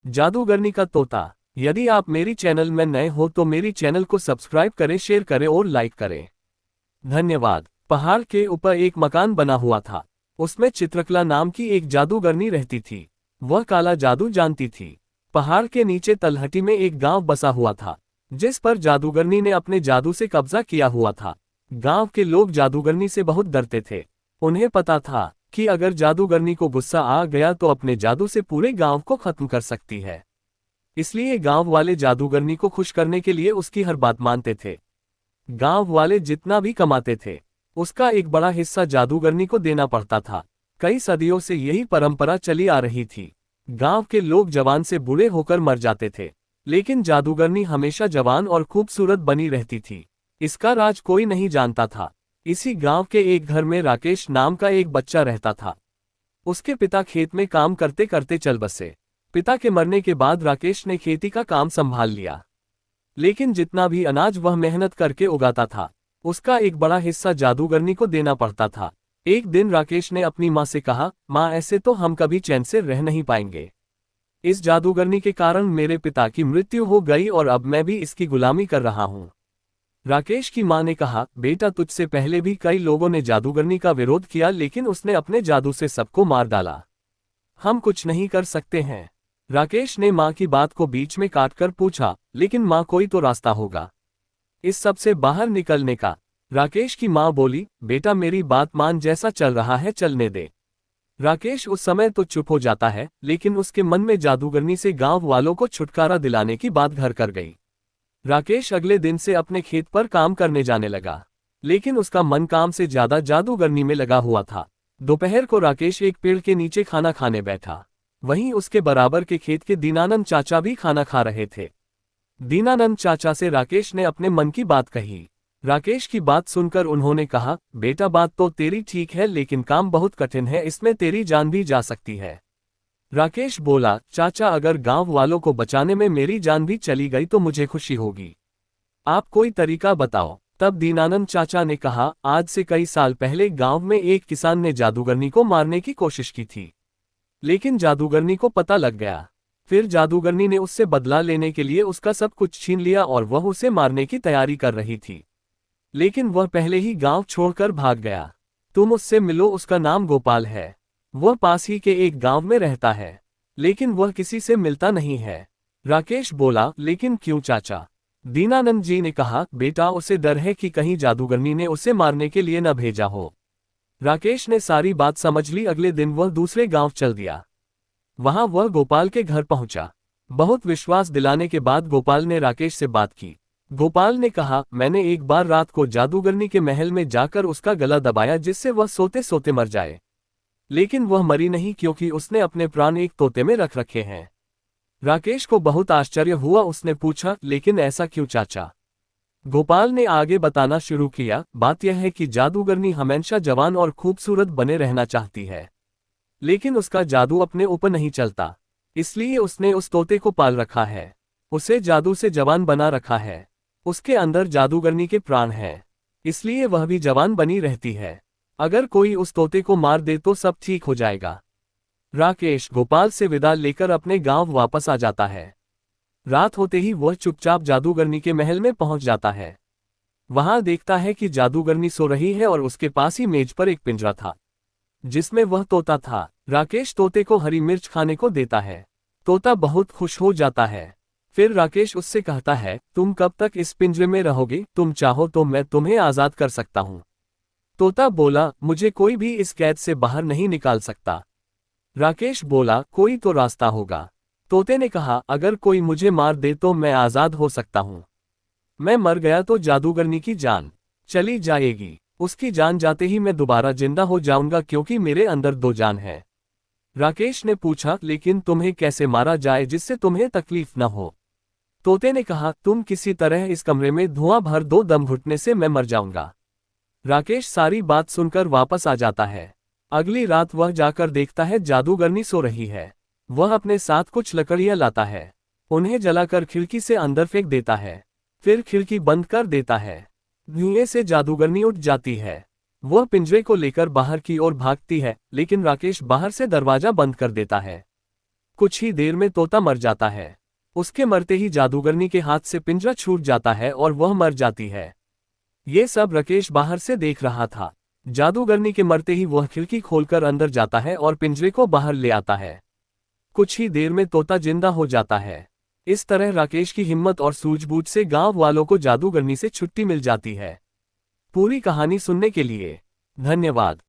जादूगरनी का तोता। यदि आप मेरी चैनल में नए हो तो मेरी चैनल को सब्सक्राइब करें, शेयर करें और लाइक करें। धन्यवाद। पहाड़ के ऊपर एक मकान बना हुआ था। उसमें चित्रकला नाम की एक जादूगरनी रहती थी। वह काला जादू जानती थी। पहाड़ के नीचे तलहटी में एक गांव बसा हुआ था, जिस पर जादूगरनी ने अपने जादू से कब्जा किया हुआ था। गांव के लोग जादूगरनी से बहुत डरते थे। उन्हें पता था कि अगर जादूगरनी को गुस्सा आ गया तो अपने जादू से पूरे गांव को खत्म कर सकती है। इसलिए गांव वाले जादूगरनी को खुश करने के लिए उसकी हर बात मानते थे। गांव वाले जितना भी कमाते थे, उसका एक बड़ा हिस्सा जादूगरनी को देना पड़ता था। कई सदियों से यही परंपरा चली आ रही थी। गांव के लोग जवान से बूढ़े होकर मर जाते थे, लेकिन जादूगरनी हमेशा जवान और खूबसूरत बनी रहती थी। इसका राज कोई नहीं जानता था। इसी गांव के एक घर में राकेश नाम का एक बच्चा रहता था। उसके पिता खेत में काम करते करते चल बसे। पिता के मरने के बाद राकेश ने खेती का काम संभाल लिया, लेकिन जितना भी अनाज वह मेहनत करके उगाता था, उसका एक बड़ा हिस्सा जादूगरनी को देना पड़ता था। एक दिन राकेश ने अपनी माँ से कहा, माँ, ऐसे तो हम कभी चैन से रह नहीं पाएंगे। इस जादूगरनी के कारण मेरे पिता की मृत्यु हो गई और अब मैं भी इसकी गुलामी कर रहा हूँ। राकेश की माँ ने कहा, बेटा, तुझसे पहले भी कई लोगों ने जादूगरनी का विरोध किया, लेकिन उसने अपने जादू से सबको मार डाला। हम कुछ नहीं कर सकते हैं। राकेश ने माँ की बात को बीच में काटकर पूछा, लेकिन माँ, कोई तो रास्ता होगा इस सब से बाहर निकलने का। राकेश की माँ बोली, बेटा, मेरी बात मान, जैसा चल रहा है चलने दे। राकेश उस समय तो चुप हो जाता है, लेकिन उसके मन में जादूगरनी से गांव वालों को छुटकारा दिलाने की बात घर कर गई। राकेश अगले दिन से अपने खेत पर काम करने जाने लगा, लेकिन उसका मन काम से ज्यादा जादूगरनी में लगा हुआ था। दोपहर को राकेश एक पेड़ के नीचे खाना खाने बैठा। वहीं उसके बराबर के खेत के दीनानंद चाचा भी खाना खा रहे थे। दीनानंद चाचा से राकेश ने अपने मन की बात कही। राकेश की बात सुनकर उन्होंने कहा, बेटा, बात तो तेरी ठीक है, लेकिन काम बहुत कठिन है, इसमें तेरी जान भी जा सकती है। राकेश बोला, चाचा, अगर गांव वालों को बचाने में मेरी जान भी चली गई तो मुझे खुशी होगी। आप कोई तरीका बताओ। तब दीनानंद चाचा ने कहा, आज से कई साल पहले गांव में एक किसान ने जादूगरनी को मारने की कोशिश की थी, लेकिन जादूगरनी को पता लग गया। फिर जादूगरनी ने उससे बदला लेने के लिए उसका सब कुछ छीन लिया और वह उसे मारने की तैयारी कर रही थी, लेकिन वह पहले ही गांव छोड़कर भाग गया। तुम उससे मिलो, उसका नाम गोपाल है। वह पास ही के एक गांव में रहता है, लेकिन वह किसी से मिलता नहीं है। राकेश बोला, लेकिन क्यों चाचा? दीनानंद जी ने कहा, बेटा, उसे डर है कि कहीं जादूगरनी ने उसे मारने के लिए न भेजा हो। राकेश ने सारी बात समझ ली। अगले दिन वह दूसरे गांव चल दिया। वहां वह गोपाल के घर पहुंचा। बहुत विश्वास दिलाने के बाद गोपाल ने राकेश से बात की। गोपाल ने कहा, मैंने एक बार रात को जादूगरनी के महल में जाकर उसका गला दबाया, जिससे वह सोते सोते मर जाए, लेकिन वह मरी नहीं, क्योंकि उसने अपने प्राण एक तोते में रख रखे हैं। राकेश को बहुत आश्चर्य हुआ। उसने पूछा, लेकिन ऐसा क्यों चाचा? गोपाल ने आगे बताना शुरू किया, बात यह है कि जादूगरनी हमेशा जवान और खूबसूरत बने रहना चाहती है, लेकिन उसका जादू अपने ऊपर नहीं चलता, इसलिए उसने उस तोते को पाल रखा है। उसे जादू से जवान बना रखा है। उसके अंदर जादूगरनी के प्राण हैं, इसलिए वह भी जवान बनी रहती है। अगर कोई उस तोते को मार दे तो सब ठीक हो जाएगा। राकेश गोपाल से विदा लेकर अपने गांव वापस आ जाता है। रात होते ही वह चुपचाप जादूगरनी के महल में पहुंच जाता है। वहां देखता है कि जादूगरनी सो रही है और उसके पास ही मेज पर एक पिंजरा था, जिसमें वह तोता था। राकेश तोते को हरी मिर्च खाने को देता है। तोता बहुत खुश हो जाता है। फिर राकेश उससे कहता है, तुम कब तक इस पिंजरे में रहोगे? तुम चाहो तो मैं तुम्हें आजाद कर सकता हूँ। तोता बोला, मुझे कोई भी इस कैद से बाहर नहीं निकाल सकता। राकेश बोला, कोई तो रास्ता होगा। तोते ने कहा, अगर कोई मुझे मार दे तो मैं आजाद हो सकता हूँ। मैं मर गया तो जादूगरनी की जान चली जाएगी। उसकी जान जाते ही मैं दोबारा जिंदा हो जाऊंगा, क्योंकि मेरे अंदर दो जान है। राकेश ने पूछा, लेकिन तुम्हें कैसे मारा जाए जिससे तुम्हें तकलीफ न हो? तोते ने कहा, तुम किसी तरह इस कमरे में धुआं भर दो, दम घुटने से मैं मर जाऊंगा। राकेश सारी बात सुनकर वापस आ जाता है। अगली रात वह जाकर देखता है जादूगरनी सो रही है। वह अपने साथ कुछ लकड़ियां लाता है, उन्हें जलाकर खिड़की से अंदर फेंक देता है, फिर खिड़की बंद कर देता है। धुएं से जादूगरनी उठ जाती है। वह पिंजरे को लेकर बाहर की ओर भागती है, लेकिन राकेश बाहर से दरवाजा बंद कर देता है। कुछ ही देर में तोता मर जाता है। उसके मरते ही जादूगरनी के हाथ से पिंजरा छूट जाता है और वह मर जाती है। ये सब राकेश बाहर से देख रहा था। जादूगरनी के मरते ही वह खिड़की खोलकर अंदर जाता है और पिंजरे को बाहर ले आता है। कुछ ही देर में तोता जिंदा हो जाता है। इस तरह राकेश की हिम्मत और सूझबूझ से गांव वालों को जादूगरनी से छुट्टी मिल जाती है। पूरी कहानी सुनने के लिए धन्यवाद।